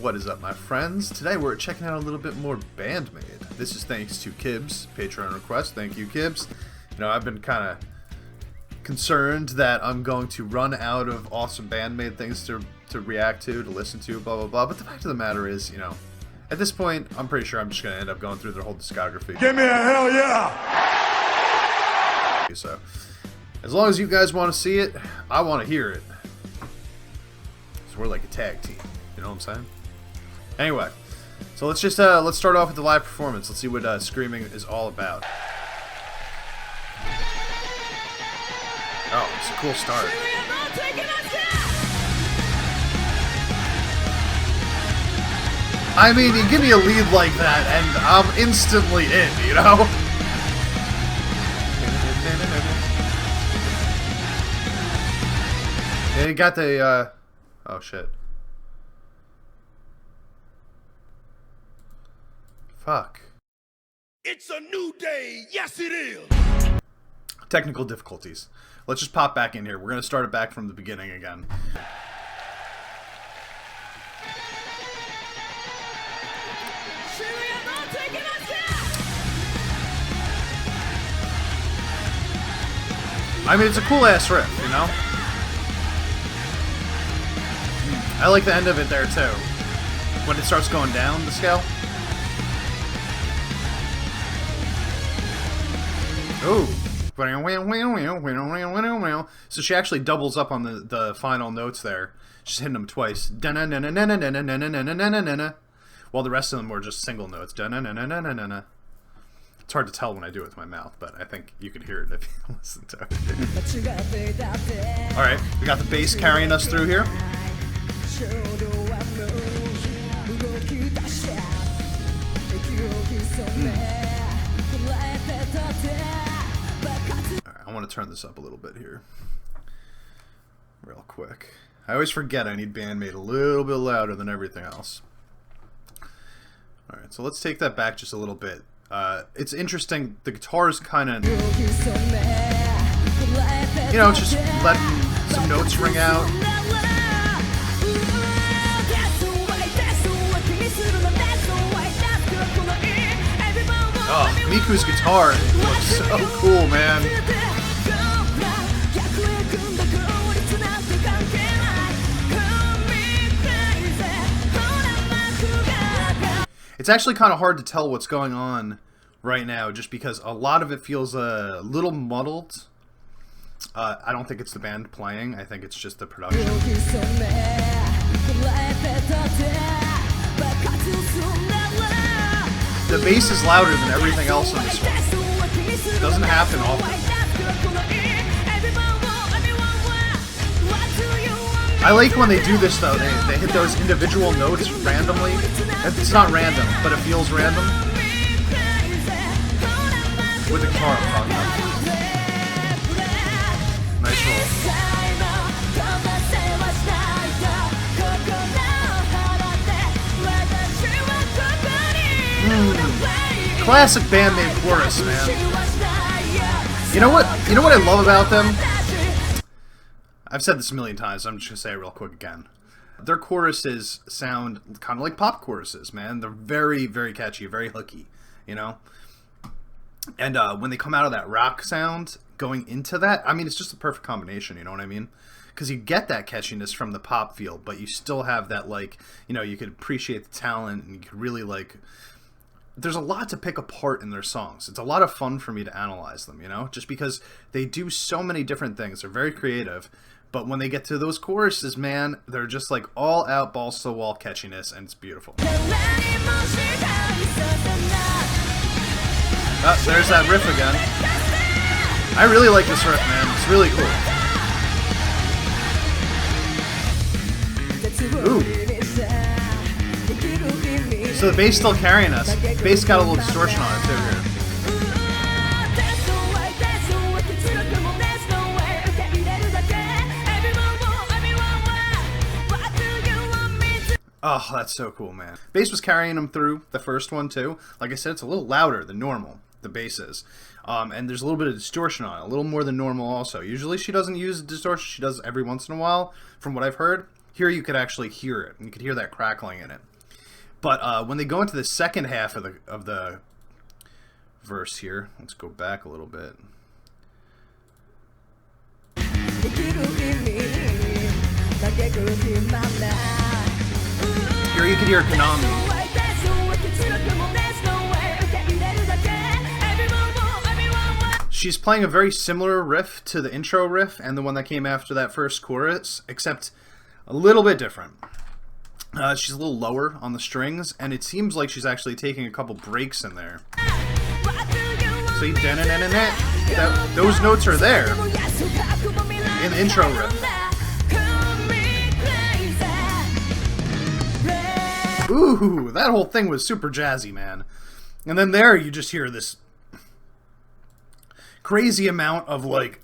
What is up, my friends? Today we're checking out a little bit more BAND-MAID. This is thanks to Kibbs, Patreon request. Thank you, Kibbs. You know, I've been kind of concerned that I'm going to run out of awesome BAND-MAID things to react to listen to, blah, blah, blah. But the fact of the matter is, you know, at this point, I'm pretty sure I'm just going to end up going through their whole discography. Give me a hell yeah! So, as long as you guys want to see it, I want to hear it. So we're like a tag team. You know what I'm saying? Anyway, so let's just let's start off with the live performance. Let's see what screaming is all about. Oh, it's a cool start. I mean, you give me a lead like that, and I'm instantly in. You know? Yeah, you got the oh shit. Fuck. It's a new day, yes it is! Technical difficulties. Let's just pop back in here. We're gonna start it back from the beginning again. I mean, it's a cool ass riff, you know? I like the end of it there too. When it starts going down the scale. Ooh. So she actually doubles up on the final notes there. She's hitting them twice. While the rest of them were just single notes. It's hard to tell when I do it with my mouth, but I think you can hear it if you listen to it. Alright, we got the bass carrying us through here. I want to turn this up a little bit here. Real quick. I always forget I need BAND-MAID a little bit louder than everything else. Alright, so let's take that back just a little bit. It's interesting, the guitar's kind of, you know, just letting some notes ring out. Oh, Miku's guitar looks so cool, man. It's actually kind of hard to tell what's going on right now, just because a lot of it feels a little muddled. I don't think it's the band playing. I think it's just the production. The bass is louder than everything else in this one. It doesn't happen often. I like when they do this though, they hit those individual notes randomly. It's not random, but it feels random. With the guitar I'm talking about. Nice roll. Classic BAND-MAID chorus, man. You know what I love about them? I've said this a million times, I'm just gonna say it real quick again. Their choruses sound kind of like pop choruses, man. They're very, very catchy, very hooky, you know? And when they come out of that rock sound, going into that, I mean, it's just a perfect combination, you know what I mean? Because you get that catchiness from the pop feel, but you still have that, like, you know, you could appreciate the talent, and you could really, like... There's a lot to pick apart in their songs. It's a lot of fun for me to analyze them, you know? Just because they do so many different things. They're very creative. But when they get to those choruses, man, they're just like all out balls to the wall catchiness, and it's beautiful. Oh, there's that riff again. I really like this riff, man. It's really cool. Ooh. So the bass still carrying us. The bass got a little distortion on it too here. Oh, that's so cool, man. Bass was carrying him through the first one too. Like I said, it's a little louder than normal, the bass is. And there's a little bit of distortion on it, a little more than normal also. Usually she doesn't use distortion, she does every once in a while, from what I've heard. Here you could actually hear it, and you could hear that crackling in it. But when they go into the second half of the verse here, let's go back a little bit. Here you can hear Konami. She's playing a very similar riff to the intro riff and the one that came after that first chorus, except a little bit different. She's a little lower on the strings, and it seems like she's actually taking a couple breaks in there. See, those notes are there in the intro riff. Ooh, that whole thing was super jazzy, man. And then there you just hear this crazy amount of like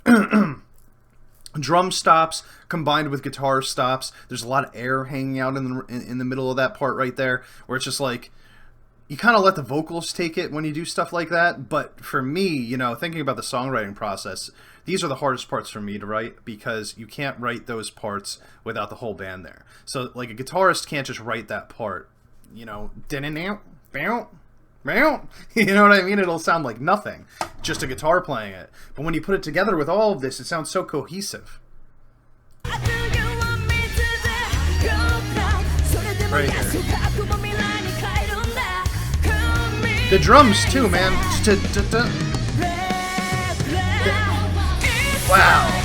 drum stops combined with guitar stops. There's a lot of air hanging out in the middle of that part right there, where it's just like you kind of let the vocals take it when you do stuff like that. But for me, you know, thinking about the songwriting process, these are the hardest parts for me to write, because you can't write those parts without the whole band there. So like a guitarist can't just write that part, you know, you know what I mean? It'll sound like nothing, just a guitar playing it. But when you put it together with all of this, it sounds so cohesive. Right here. The drums too, man. Wow.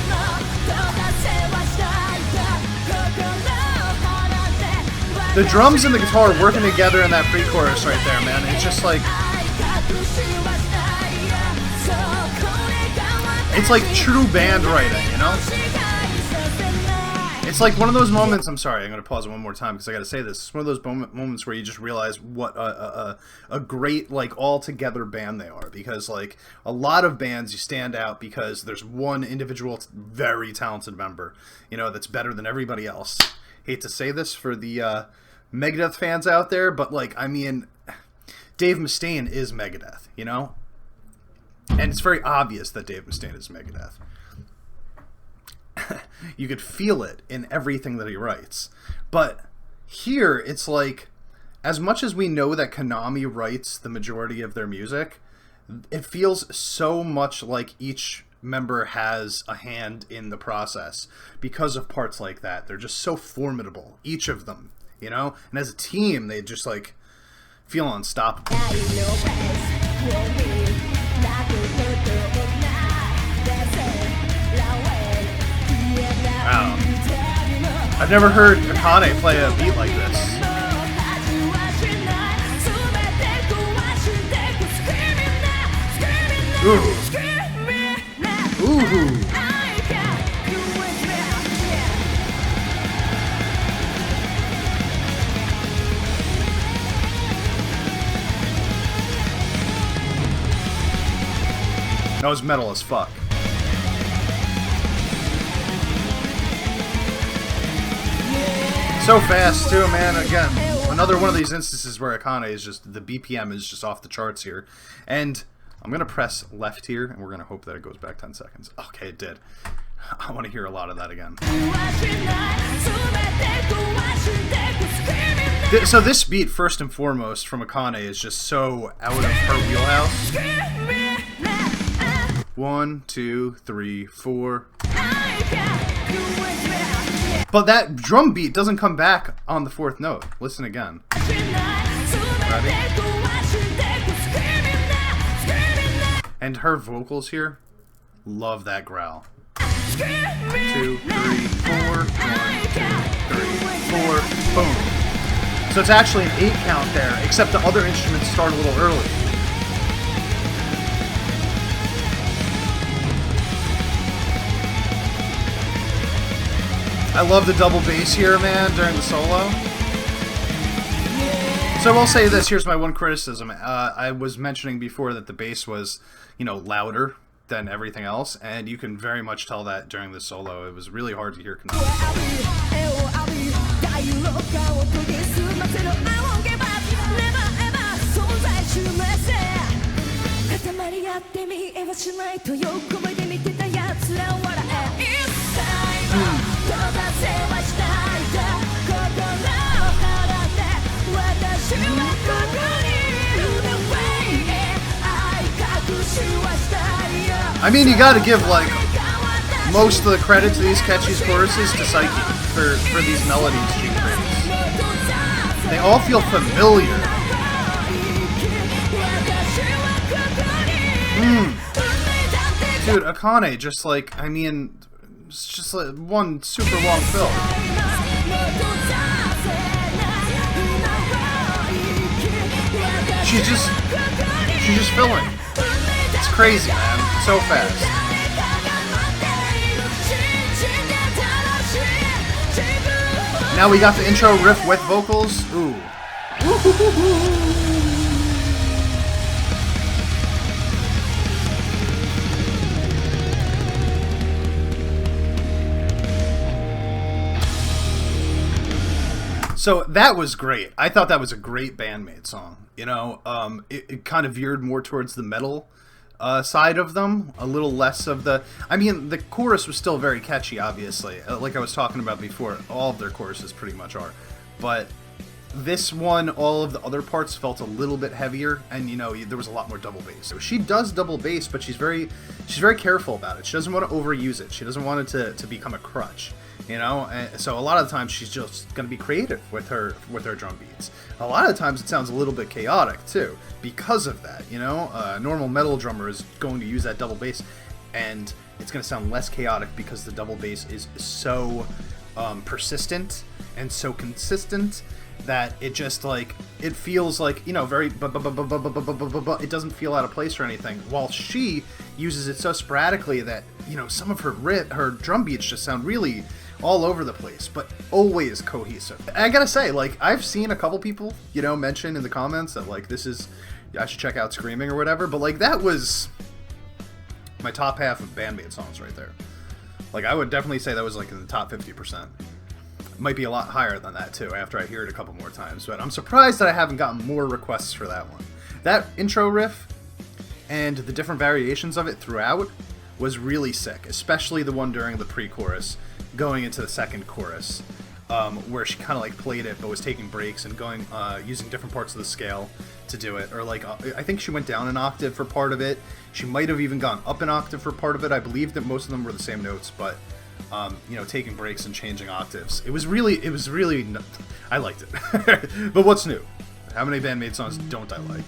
The drums and the guitar working together in that pre-chorus right there, man. It's just like... it's like true band writing, you know? It's like one of those moments... I'm sorry, I'm going to pause it one more time because I got to say this. It's one of those moments where you just realize what a great, like, all-together band they are. Because, like, a lot of bands, you stand out because there's one individual, very talented member, you know, that's better than everybody else. Hate to say this for the Megadeth fans out there, but, like, I mean, Dave Mustaine is Megadeth, you know? And it's very obvious that Dave Mustaine is Megadeth. You could feel it in everything that he writes. But here, it's like, as much as we know that Konami writes the majority of their music, it feels so much like each member has a hand in the process because of parts like that. They're just so formidable, each of them, you know? And as a team, they just, like, feel unstoppable. Wow. I've never heard Akane play a beat like this. Ooh. Ooh. That was metal as fuck. So fast too, man. Again, another one of these instances where Akane is just, the BPM is just off the charts here. And I'm gonna press left here, and we're gonna hope that it goes back 10 seconds. Okay, it did. I want to hear a lot of that again. So this beat, first and foremost, from Akane is just so out of her wheelhouse. 1, 2, 3, 4. But that drum beat doesn't come back on the fourth note. Listen again. Ready? And her vocals here, love that growl. 2, 3, 4. 1, 2, 3, 4. Boom. So it's actually an 8 count there, except the other instruments start a little early. I love the double bass here, man, during the solo. So I will say this, here's my one criticism. I was mentioning before that the bass was, you know, louder than everything else, and you can very much tell that during the solo. It was really hard to hear. I mean, you gotta give, like, most of the credit to these catchy choruses to Psyche for these melodies she creates. They all feel familiar. Dude, Akane, just like, I mean, it's just like one super long fill. She's just filling. It's crazy, man. So fast. Now we got the intro riff with vocals. Ooh. So that was great. I thought that was a great BAND-MAID song. You know, it kind of veered more towards the metal side of them, a little less of the... I mean, the chorus was still very catchy, obviously. Like I was talking about before, all of their choruses pretty much are. But this one, all of the other parts felt a little bit heavier, and, you know, there was a lot more double bass. So she does double bass, but she's very careful about it. She doesn't want to overuse it. She doesn't want it to become a crutch. You know, and so a lot of the times she's just going to be creative with her drum beats. A lot of times it sounds a little bit chaotic too because of that. You know, a normal metal drummer is going to use that double bass, and it's going to sound less chaotic because the double bass is so persistent and so consistent that it just like it feels like, you know, very it doesn't feel out of place or anything. While she uses it so sporadically that, you know, some of her drum beats just sound really all over the place, but always cohesive. I gotta say, like, I've seen a couple people, you know, mention in the comments that, like, I should check out Screaming or whatever, but, like, that was my top half of BAND-MAID songs right there. Like, I would definitely say that was, like, in the top 50%. Might be a lot higher than that, too, after I hear it a couple more times, but I'm surprised that I haven't gotten more requests for that one. That intro riff and the different variations of it throughout was really sick, especially the one during the pre-chorus, going into the second chorus, where she kind of like played it but was taking breaks and going using different parts of the scale to do it, or like I think she went down an octave for part of it. She might have even gone up an octave for part of it. I believe that most of them were the same notes, but you know, taking breaks and changing octaves. It was really I liked it. But what's new? How many BAND-MAID songs don't I like?